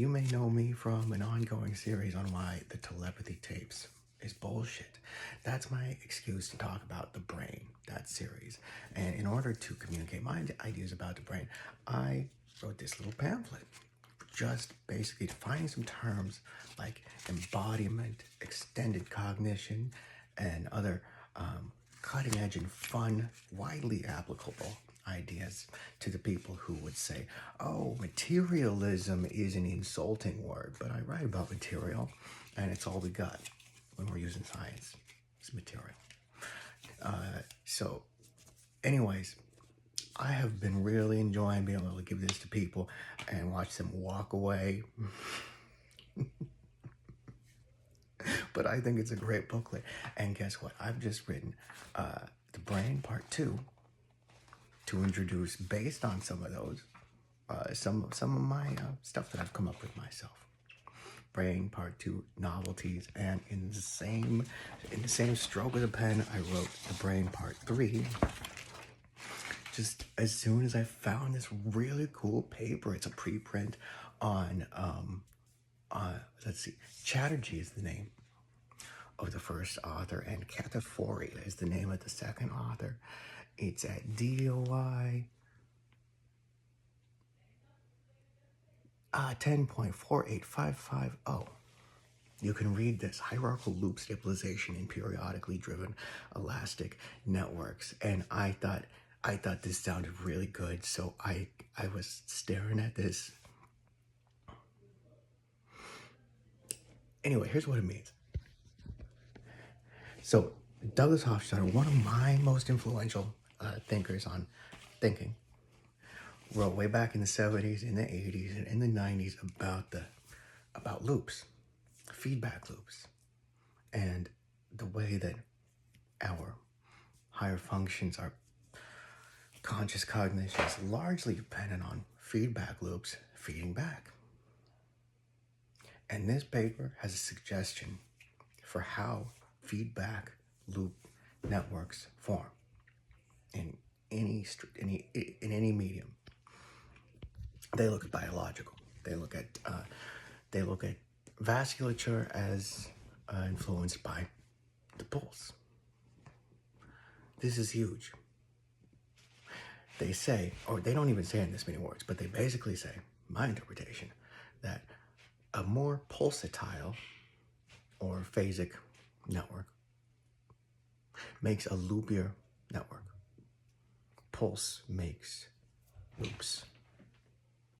you may know me from an ongoing series on why the telepathy tapes is bullshit. That's my excuse to talk about the brain, that series. And in order to communicate my ideas about the brain, I wrote this little pamphlet, just basically defining some terms like embodiment, extended cognition, and other cutting edge and fun, widely applicable ideas to the people who would say, oh, materialism is an insulting word, but I write about material, and it's all we got when we're using science. It's material. So anyways, I have been really enjoying being able to give this to people and watch them walk away. But I think it's a great booklet. And guess what? I've just written The Brain Part 2 to introduce, based on some of those, some of my stuff that I've come up with myself. Brain Part 2 novelties, and in the same stroke of the pen, I wrote The Brain Part 3. Just as soon as I found this really cool paper, it's a preprint on let's see, Chatterjee is the name of the first author, and Cataphoria is the name of the second author. It's at DOI 10.48550. You can read this: hierarchical loop stabilization in periodically driven elastic networks. And I thought this sounded really good, so I was staring at this. Anyway, here's what it means. So Douglas Hofstadter, one of my most influential thinkers on thinking, wrote way back in the 70s, in the 80s, and in the 90s about loops, feedback loops, and the way that our higher functions, our conscious cognition, is largely dependent on feedback loops feeding back. And this paper has a suggestion for how feedback loop networks form in any medium. They look at biological. They look at vasculature as influenced by the pulse. This is huge. They say, or they don't even say it in this many words, but they basically say, my interpretation, that a more pulsatile or phasic network makes a loopier network. Pulse makes loops.